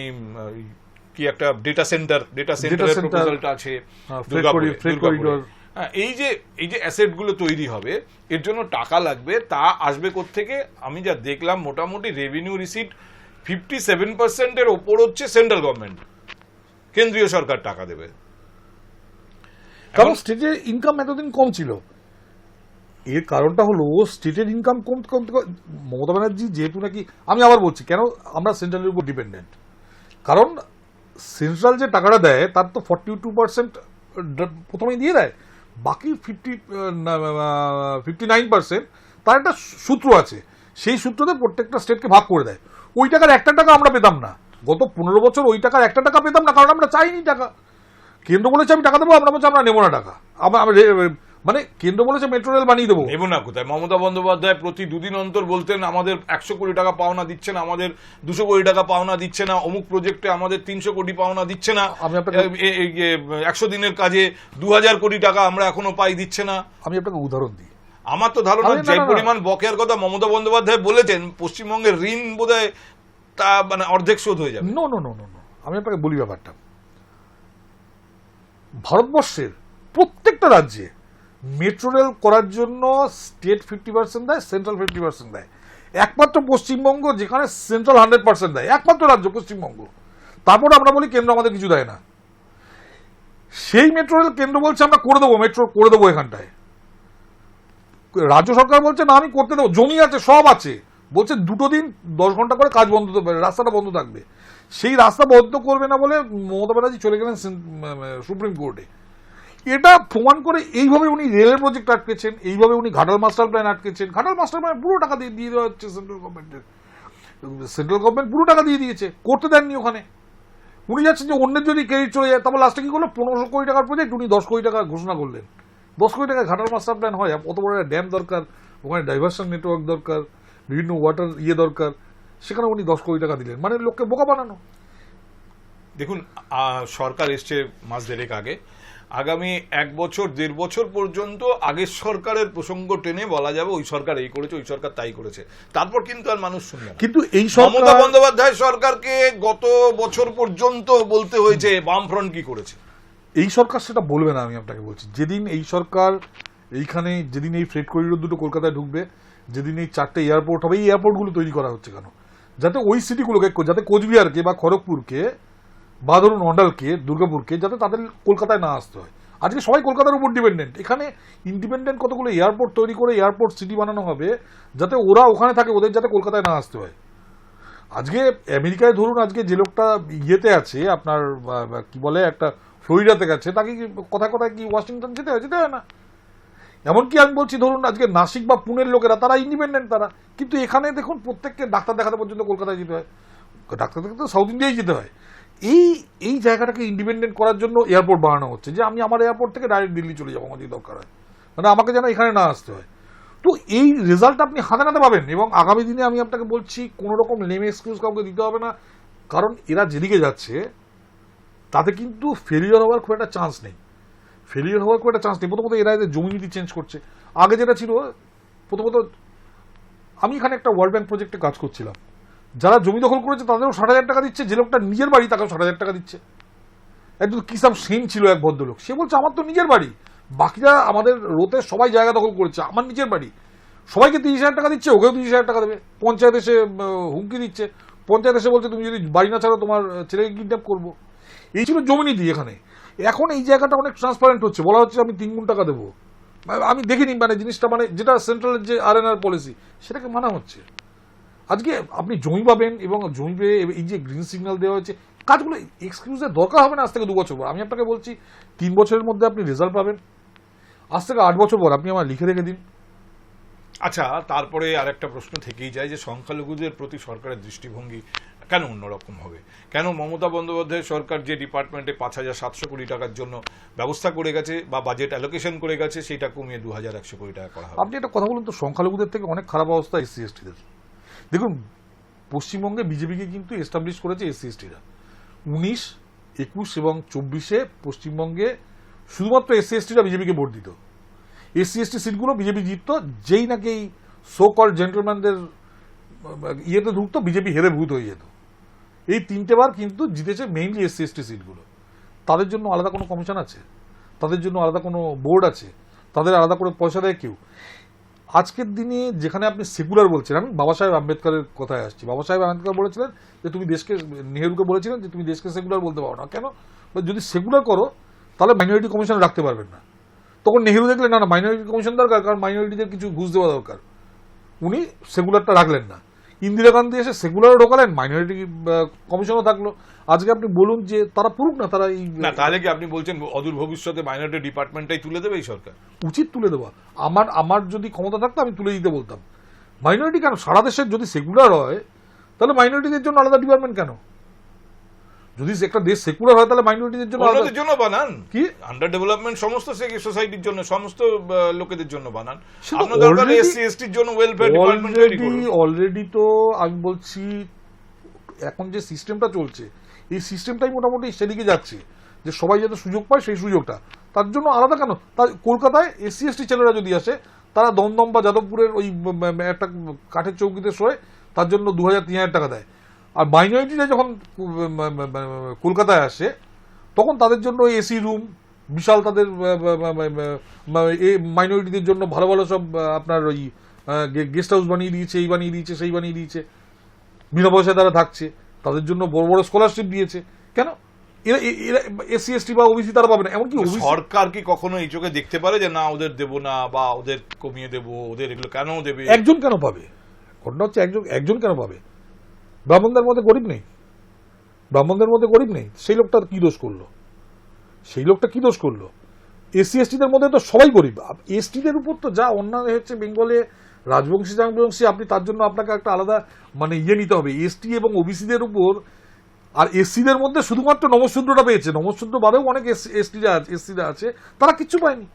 কি একটা ডেটা সেন্টারের প্রপোজালটা আছে, এই যে অ্যাসেটগুলো তৈরি হবে, এর জন্য টাকা লাগবে। তা আসবে কোত্থেকে? আমি যা দেখলাম, মোটামুটি রেভিনিউ রিসিট 57%-এর ওপর হচ্ছে সেন্ট্রাল গভর্নমেন্ট, কেন্দ্রীয় সরকার টাকা দেবে। কারণ স্টেটের ইনকাম এতদিন কম ছিল। এর কারণটা হলো স্টেটের ইনকাম কমতে কমতে মমতা ব্যানার্জি যেহেতু নাকি, আমি আবার বলছি কেন আমরা সেন্ট্রালের উপর ডিপেন্ডেন্ট, কারণ সেন্ট্রাল যে টাকাটা দেয় তার তো 42% প্রথমেই দিয়ে দেয়, বাকি 59% তার একটা সূত্র আছে, সেই সূত্রতে প্রত্যেকটা স্টেটকে ভাগ করে দেয়। ওই টাকার একটা টাকা আমরা পেতাম না, গত 15 বছর ওই টাকার একটা টাকা পেতাম না, কারণ আমরা চাইনি টাকা। কেন্দ্র বলেছে আমি টাকা দেবো, আমরা বলছি আমরা নেবো না টাকা, মানে কেন্দ্র বলেছে মেট্রো রেল বানিয়ে দেবো। নেব না কোথায়? মমতা বন্দ্যোপাধ্যায় প্রতি দুদিন অন্তর বলতেন আমাদের 100 কোটি টাকা পাওনা দিচ্ছে না, আমাদের 200 কোটি টাকা পাওনা দিচ্ছে না, অমুক প্রজেক্টে আমাদের 300 কোটি পাওনা দিচ্ছে না, আমি আপনাকে 100 দিনের কাজে 2000 কোটি টাকা আমরা এখনো পাই দিচ্ছে না। আমি আপনাকে উদাহরণ দিই, আমার তো ধারণা যে পরিমাণ বকেয়ার কথা মমতা বন্দ্যোপাধ্যায় বলেছেন, পশ্চিমবঙ্গের ঋণ বোধহয় তা মানে অর্ধেক শোধ হয়ে যাবে। No no no no no, আমি আপনাকে বলি ব্যাপারটা, ভারতবর্ষের প্রত্যেকটা রাজ্যে মেট্রো রেল করার জন্য স্টেট 50% দেয়, সেন্ট্রাল 50% দেয়। একমাত্র পশ্চিমবঙ্গ যেখানে সেন্ট্রাল 100% দেয়, একমাত্র রাজ্য পশ্চিমবঙ্গ। তারপরে আমরা বলি কেন্দ্র আমাদের কিছু দেয় না। সেই মেট্রো রেল কেন্দ্র বলছে আমরা করে দেবো, মেট্রো করে দেবো এখানটায়, রাজ্য সরকার বলছে না আমি করতে দেবো, জমি আছে সব আছে, বলছে 2 দিন 10 ঘন্টা করে কাজ বন্ধ থাকবে, রাস্তাটা বন্ধ থাকবে। সেই রাস্তা বন্ধ করবে না বলে মমতা ব্যানার্জি চলে গেলেন সুপ্রিম কোর্টে। এটা প্রমাণ করে এইভাবে উনি রেলের প্রজেক্ট আটকেছেন, এইভাবে উনি ঘাটাল মাস্টার প্ল্যান আটকেছেন। ঘাটাল মাস্টার প্ল্যান পুরো টাকা দিয়ে দেওয়া হচ্ছে সেন্ট্রাল গভর্নমেন্টের, সেন্ট্রাল গভর্নমেন্ট পুরো টাকা দিয়ে দিয়েছে, করতে দেননি ওখানে। উনি যাচ্ছেন যে অন্যের যদি ক্রেডিট চলে যায়, তারপর লাস্টে কি করলো, 1500 কোটি টাকার প্রজেক্ট উনি 10 কোটি টাকা ঘোষণা করলেন। 10 কোটি টাকা ঘাটাল মাস্টার প্ল্যান হয়? অত বড় একটা ড্যাম দরকার, ওখানে ডাইভার্সন নেটওয়ার্ক দরকার, বিভিন্ন ওয়াটার দরকার, সেখানে উনি 10 কোটি টাকা দিলেন, মানে লোককে বোকা বানানো। দেখুন, সরকার এসছে মাস দেড়েক আগে, আগামী 1 বছর 1.5 বছর পর্যন্ত আগের সরকারের প্রসঙ্গ টেনে বলা যাবে ওই সরকার এই করেছে, ওই সরকার তাই করেছে, তারপর কিন্তু আর মানুষ শুনবে না। কিন্তু এই মমতা বন্দ্যোপাধ্যায় সরকারকে গত বছর পর্যন্ত বলতে হয়েছে বামফ্রন্ট কি করেছে। এই সরকার সেটা বলবে না, আমি আপনাকে বলছি। যেদিন এই সরকার এইখানে, যেদিন এই ফ্রেট করিডোর দুটো কলকাতায় ঢুকবে, যেদিন এই 4টে এয়ারপোর্ট হবে, এই এয়ারপোর্টগুলো তৈরি করা হচ্ছে কেন? যাতে ওই সিটিগুলোকে, যাতে কোচবিহারকে বা খড়গপুরকে বা ধরুন অন্ডালকে, দুর্গাপুরকে, যাতে তাদের কলকাতায় না আসতে হয়। আজকে সবাই কলকাতার উপর ডিপেন্ডেন্ট, এখানে ইন্ডিপেন্ডেন্ট কতগুলো এয়ারপোর্ট তৈরি করে এয়ারপোর্ট সিটি বানানো হবে, যাতে ওরা ওখানে থাকে, ওদের যাতে কলকাতায় না আসতে হয়। আজকে আমেরিকায় ধরুন, আজকে যে লোকটা ইয়েতে আছে আপনার কি বলে একটা ফ্লোরিডাতে গেছে, তাকে কি কথায় কথায় কি ওয়াশিংটন যেতে হয়? যেতে হয় না। এমনকি আমি বলছি ধরুন আজকে নাসিক বা পুনের লোকেরা, তারা ইন্ডিপেন্ডেন্ট তারা, কিন্তু এখানে দেখুন প্রত্যেককে ডাক্তার দেখাতে পর্যন্ত কলকাতায় যেতে হয়, ডাক্তার দেখাতে সাউথ ইন্ডিয়ায় যেতে হয়। এই জায়গাটাকে ইন্ডিপেন্ডেন্ট করার জন্য এয়ারপোর্ট বানানো হচ্ছে, যে আমি আমার এয়ারপোর্ট থেকে ডাইরেক্ট দিল্লি চলে যাবো আমার যদি দরকার হয়, মানে আমাকে যেন এখানে না আসতে হয়। তো এই রেজাল্ট আপনি হাতে নাতে পাবেন, এবং আগামী দিনে আমি আপনাকে বলছি কোনো রকম লেম এক্সকিউজ কাউকে দিতে হবে না, কারণ এরা যেদিকে যাচ্ছে তাতে কিন্তু ফেলিওর হওয়ার খুব একটা চান্স নেই। প্রথমত এরা এদের জমি নীতি চেঞ্জ করছে। আগে যেটা ছিল, প্রথমত আমি এখানে একটা ওয়ার্ল্ড ব্যাংক প্রজেক্টে কাজ করছিলাম, যারা জমি দখল করেছে তাদেরও 60,000 টাকা দিচ্ছে, যে লোকটা নিজের বাড়ি তাকেও 60,000 টাকা দিচ্ছে। একদম কিসাম সেন ছিল এক ভদ্রলোক, সে বলছে আমার তো নিজের বাড়ি, বাকিরা আমাদের রোতে সবাই জায়গা দখল করেছে, আমার নিজের বাড়ি। সবাইকে 30,000 টাকা দিচ্ছে, ওকেও 30,000 টাকা দেবে। পঞ্চায়েত এসে হুমকি দিচ্ছে, পঞ্চায়েত এসে বলছে তুমি যদি বাড়ি না ছাড়ো তোমার ছেলেকে কিডন্যাপ করবো। এই ছিল জমি নীতি এখানে। এখন এই জায়গাটা অনেক ট্রান্সপারেন্ট হচ্ছে, বলা হচ্ছে আমি 3 গুণ টাকা দেবো। আমি দেখিনি মানে জিনিসটা, মানে যেটা সেন্ট্রালের যে RNR পলিসি সেটাকে মানা হচ্ছে। আজকে আপনি জমি পাবেন, এবং জমি পেয়ে এই যে গ্রিন সিগন্যাল দেওয়া হয়েছে, কাজগুলো এক্সকিউজের দরকার হবে না আজ থেকে 2 বছর পর। আমি আপনাকে বলছি 3 বছরের মধ্যে আপনি রেজাল্ট পাবেন, আজ থেকে 8 বছর পর আপনি আমার লিখে রেখে দিন। আচ্ছা, তারপরে আরেকটা প্রশ্ন থেকেই যায় যে সংখ্যালঘুদের প্রতি সরকারের দৃষ্টিভঙ্গি কেন অন্যরকম হবে? কেন মমতা বন্দ্যোপাধ্যায় সরকার যে ডিপার্টমেন্টে 5,700 কোটি টাকার জন্য ব্যবস্থা করে গেছে বা বাজেট অ্যালোকেশন করে গেছে, সেটা কমিয়ে 2,100 কোটি টাকা করা হবে? আপনি একটা কথা বলুন তো, সংখ্যালঘুদের থেকে অনেক খারাপ অবস্থা SC STদের। দেখুন পশ্চিমবঙ্গে বিজেপিকে কিন্তু এস্টাবলিশ করেছে SC STরা। 19, 21 এবং 24-এ পশ্চিমবঙ্গে শুধুমাত্র SC STরা বিজেপিকে ভোট দিত। SC ST সিটগুলো বিজেপি জিতত, যেই নাকি এই সো কল জেন্টলম্যানদের ইয়েতে ঢুকতো, বিজেপি হেরে ভূত হয়ে যেত। এই 3টে বার কিন্তু জিতেছে মেইনলি SC ST সিটগুলো। তাদের জন্য আলাদা কোনো কমিশন আছে? তাদের জন্য আলাদা কোনো বোর্ড আছে? তাদের আলাদা করে পয়সা দেয় কেউ? আজকের দিনে যেখানে আপনি সেকুলার বলছেন, আমি বাবা সাহেব আম্বেদকরের কথায় আসছি। বাবা সাহেব আম্বেদকর বলেছিলেন যে তুমি দেশকে, নেহরুকে বলেছিলেন যে তুমি দেশকে সেকুলার বলতে পারো না। কেন? যদি সেকুলার করো তাহলে মাইনরিটি কমিশন রাখতে পারবেন না। তখন নেহেরু দেখলেন না মাইনরিটি কমিশন দরকার, কারণ মাইনরিটিদের কিছু ঘুষ দেওয়া দরকার, উনি সেকুলারটা রাখলেন না। ইন্দিরা গান্ধী এসে সেকুলারও ঢোকালেন, মাইনরিটি কমিশনও থাকলো। আজকে আপনি বলুন যে তারা পুরুক না, তারা এই না, তাহলে কি আপনি বলছেন অদূর ভবিষ্যতে মাইনরিটি ডিপার্টমেন্টটাই তুলে দেবে এই সরকার? উচিত তুলে দেওয়া। আমার যদি ক্ষমতা থাকতো আমি তুলে দিতে বলতাম। মাইনরিটি কেন, সারা দেশের যদি সেকুলার হয় তাহলে মাইনরিটিদের জন্য আলাদা ডিপার্টমেন্ট কেন? যদি একটা দেশ সেকুলার হয় তাহলে মাইনরিটিদের জন্য অন্যদের জন্য বানান, কি আন্ডার ডেভেলপমেন্ট সমস্ত সোসাইটির জন্য, সমস্ত লোকেদের জন্য বানান। সে তো আপনার দরকার already- এসসি এসটির জন্য ওয়েলফেয়ার ডিপার্টমেন্ট তৈরি করুন। অলরেডি তো আমি বলছি এখন যে সিস্টেমটা চলছে এই সিস্টেমটাই মোটামুটি সেদিকে যাচ্ছে, যে সবাই যাতে সুযোগ পায় সেই সুযোগটা। তার জন্য আলাদা কেন? তার কলকাতায় এসসি এসটি ছেলেরা যদি আসে, তারা দমদম বা যাদবপুরের ওই একটা কাঠের চৌকিতে শোয়, তার জন্য 2000-3000 টাকা দেয়। আর মাইনরিটিরা যখন কলকাতায় আসে তখন তাদের জন্য এসি রুম বিশাল, তাদের মাইনরিটিদের জন্য ভালো ভালো সব আপনার ওই গেস্ট হাউস বানিয়ে দিয়েছে, এই বানিয়ে দিয়েছে, সেই বানিয়ে দিয়েছে, বিনা পয়সায় তারা থাকছে, তাদের জন্য বড় বড় স্কলারশিপ দিয়েছে। কেন এরা এসসি এসটি বা ওবিসি তারা পাবে না? এমনকি সরকার কি কখনো এই চোখে দেখতে পারে যে না ওদের দেবো না বা ওদের কমিয়ে দেবো, ওদের এগুলো কেন দেবে? একজন কেন পাবে? ঘটনা হচ্ছে একজন কেন পাবে? ব্রাহ্মণদের মধ্যে গরিব নেই? ব্রাহ্মণদের মধ্যে গরিব নেই? সেই লোকটা কি দোষ করলো? সেই লোকটা কি দোষ করলো? এসসি এসটিদের মধ্যে তো সবাই গরিব। এসটিদের উপর তো যা অন্যায় হচ্ছে বেঙ্গলে, রাজবংশী রাজবংশী, আপনি তার জন্য আপনাকে একটা আলাদা মানে নিতে হবে এসটি এবং ওবিসিদের উপর। আর এসসিদের মধ্যে শুধুমাত্র নমশূদ্রটা পেয়েছে, নমশূদ্র বাদেও অনেক এসসিরা আছে, তারা কিচ্ছু পায়নি।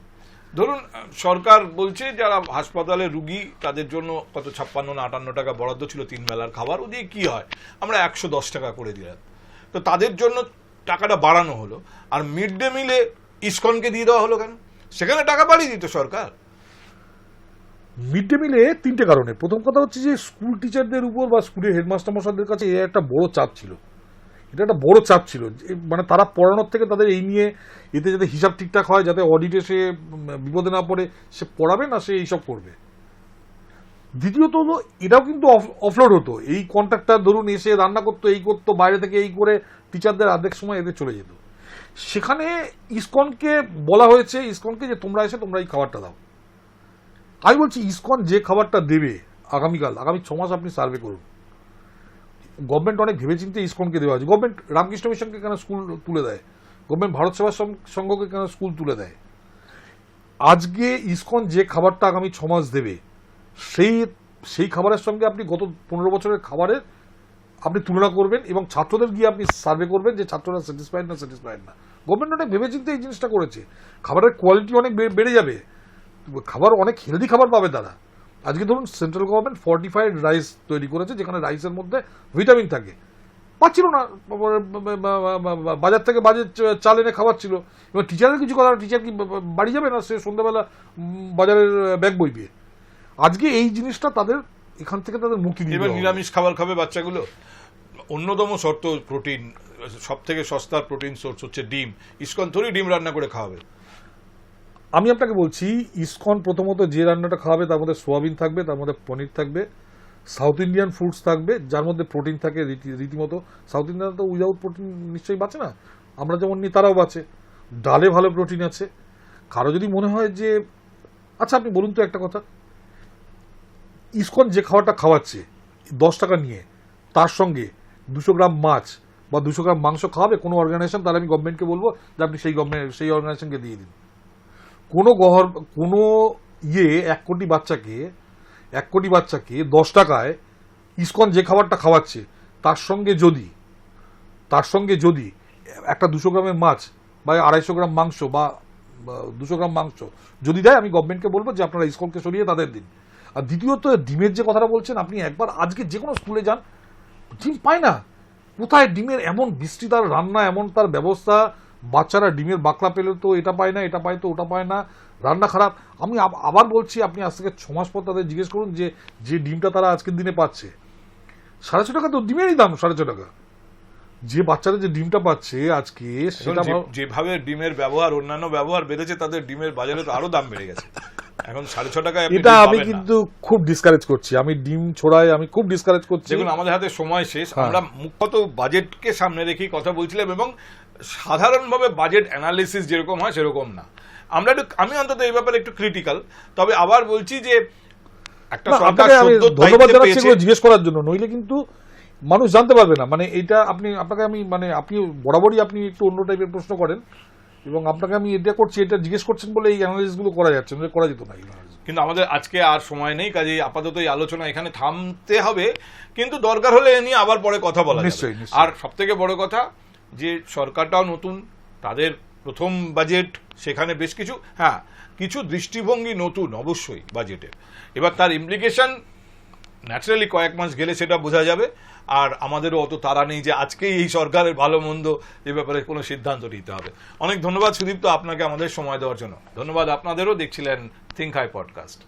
ধরুন সরকার বলছে যারা হাসপাতালে রুগী তাদের জন্য কত 56 না 58 টাকা বরাদ্দ ছিল 3 বেলার খাবার, ওদিকে কি হয় আমরা 110 টাকা করে দিলাম, তো তাদের জন্য টাকাটা বাড়ানো হলো। আর মিড ডে মিলে ইসকনকে দিয়ে দেওয়া হলো কেন? সেখানে টাকা বাড়িয়ে দিত সরকার। মিড ডে মিলে 3টে কারণে। প্রথম কথা হচ্ছে যে স্কুল টিচারদের উপর বা স্কুলের হেডমাস্টার মশাইদের কাছে একটা বড় চাপ ছিল, এটা একটা বড় চাপ ছিল, মানে তারা পড়ানোর থেকে তাদের এই নিয়ে এতে যাতে হিসাব ঠিকঠাক হয়, যাতে অডিটে সে বিপদে না পড়ে, সে পড়াবে না, সে এইসব করবে। দ্বিতীয়ত হলো এটাও কিন্তু অফলোড হতো, এই কন্ট্রাক্টর ধরুন এসে রান্না করতো, এই করতো, বাইরে থেকে এই করে টিচারদের অর্ধেক সময় এদের চলে যেত। সেখানে ইসকনকে বলা হয়েছে, ইসকনকে যে তোমরা এসে তোমরা এই খাবারটা দাও। আমি বলছি ইসকন যে খাবারটা দেবে আগামীকাল, আগামী 6 মাস আপনি সার্ভে করুন। গভর্নমেন্ট অনেক ভেবেচিন্তে ইসকনকে দেওয়া আছে। গভর্নমেন্ট রামকৃষ্ণ মিশনকে কেন স্কুল তুলে দেয়? গভর্নমেন্ট ভারত সেবা সংঘকে কেন স্কুল তুলে দেয়? আজকে ইসকন যে খাবারটা আগামী 6 মাস দেবে, সেই খাবারের সঙ্গে আপনি গত 15 বছরের খাবারের আপনি তুলনা করবেন এবং ছাত্রদের গিয়ে আপনি সার্ভে করবেন যে ছাত্ররা স্যাটিসফাইড না। গভর্নমেন্ট অনেক ভেবেচিন্তে এই জিনিসটা করেছে। খাবারের কোয়ালিটি অনেক বেড়ে যাবে, খাবার অনেক হেলদি খাবার পাবে তারা। আজকে ধরুন সেন্ট্রাল গভর্নমেন্ট ফর্টিফাইড রাইস তৈরি করেছে, যেখানে রাইসের মধ্যে ভিটামিন থাকে, পাচ্ছিল না, বাজার থেকে চাল এনে খাওয়াচ্ছিল। এবার টিচারের কিছু কথা, টিচার কি বাড়ি যাবে না? সে সন্ধ্যাবেলা বাজারের ব্যাগ বইবে। আজকে এই জিনিসটা তাদের এখান থেকে তাদের মুক্তি দিবে। এবার নিরামিষ খাবার খাবে বাচ্চাগুলো। অন্যতম শর্ত প্রোটিন, সব থেকে সস্তার প্রোটিন সোর্স হচ্ছে ডিম। ইসকন থোড়ি ডিম রান্না করে খাওয়াবে। আমি আপনাকে বলছি ইসকন প্রথমত যে রান্নাটা খাওয়াবে তার মধ্যে সোয়াবিন থাকবে, তার মধ্যে পনির থাকবে, সাউথ ইন্ডিয়ান ফুডস থাকবে যার মধ্যে প্রোটিন থাকে রীতিমতো। সাউথ ইন্ডিয়ান তো উইদাউট প্রোটিন নিশ্চয়ই বাঁচে না, আমরা যেমন নিই তারাও বাঁচে। ডালে ভালো প্রোটিন আছে। কারো যদি মনে হয় যে আচ্ছা আপনি বলুন তো একটা কথা, ইসকন যে খাবারটা খাওয়াচ্ছে 10 টাকা নিয়ে, তার সঙ্গে 200 গ্রাম মাছ বা 200 গ্রাম মাংস খাওয়াবে কোনো অর্গানাইজেশন? তাহলে আমি গভর্নমেন্টকে বলবো যে আপনি সেই অর্গানাইজেশনকে দিয়ে দিন। কোনো 1 কোটি বাচ্চাকে 10 টাকায় ইসকন যে খাবারটা খাওয়াচ্ছে তার সঙ্গে যদি একটা 200 গ্রামের মাছ বা 250 গ্রাম মাংস বা 200 গ্রাম মাংস যদি দেয়, আমি গভর্নমেন্টকে বলবো যে আপনারা ইসকনকে সরিয়ে তাদের দিন। আর দ্বিতীয়ত ডিমের যে কথাটা বলছেন, আপনি একবার আজকে যে কোনো স্কুলে যান, ডিম পায় না। কোথায় ডিমের এমন বৃষ্টিদার রান্না, এমন তার ব্যবস্থা, বাচ্চারা ডিমের বাকলা পেলে তো এটা পায় না, এটা পায় তো ওটা পায় না, রান্না খারাপ। আমি আবার বলছি, আপনি আজ থেকে 6 মাস পর তাদের জিজ্ঞেস করুন যে ডিমটা তারা আজকের দিনে পাচ্ছে 6.5 টাকা, তো ডিমেরই দাম 6.5 টাকা। যে বাচ্চারা যে ডিমটা পাচ্ছে আজকে, সেটা যেভাবে ডিমের ব্যবহার, অন্যান্য ব্যবহার বেড়েছে, তাদের ডিমের বাজারে তো আরো দাম বেড়ে গেছে। এখন 6.5 টাকায় এটা আমি কিন্তু খুব ডিসকারেজ করছি। আমি ডিম ছড়াই, আমি খুব ডিসকারেজ করছি। দেখুন আমাদের হাতে সময় শেষ। আমরা মুখ্যত বাজেটকে সামনে রেখেই কথা বলছিলাম এবং সাধারণভাবে বাজেট অ্যানালিসিস যেরকম হয় সেরকম না। আমি অন্তত এই ব্যাপারে একটু ক্রিটিক্যাল। তবে আবার বলছি যে একটা না, সরকার আপনাকে আমি সদ্য ধন্যবাদ দায়িত্বে জানাচ্ছি পেয়েছে। এগুলো জিজ্ঞেস করার জন্য, নইলে কিন্তু মানুষ জানতে পারবে না। মানে এটা আপনাকে আমি আপনি বরাবরই আপনি একটু অন্য টাইপের প্রশ্ন করেন, এবং আপনাকে আমি এটা করছি, এটা জিজ্ঞেস করছেন বলে এই অ্যানালিসিস গুলো করা যাচ্ছে, নইলে করা যেত না এই analysis। কিন্তু আমাদের আজকে আর সময় নেই, কাজেই আপাতত এই আলোচনা এখানে থামতে হবে, কিন্তু দরকার হলে এ নিয়ে আবার পরে কথা বলা যাবে। নিশ্চয়ই, নিশ্চয়ই। আর সবথেকে বড় কথা যে সরকারটাও নতুন, তাদের প্রথম বাজেট, সেখানে বেশ কিছু দৃষ্টিভঙ্গি নতুন অবশ্যই বাজেটের। এবার তার ইমপ্লিকেশন ন্যাচারালি কয়েক মাস গেলে সেটা বোঝা যাবে। আর আমাদেরও অত তাড়া নেই যে আজকেই এই সরকারের ভালো মন্দ এ ব্যাপারে কোনো সিদ্ধান্ত নিতে হবে। অনেক ধন্যবাদ সুদীপ্ত আপনাকে আমাদের সময় দেওয়ার জন্য। ধন্যবাদ আপনাদেরও। দেখছিলেন থিঙ্ক হাই পডকাস্ট।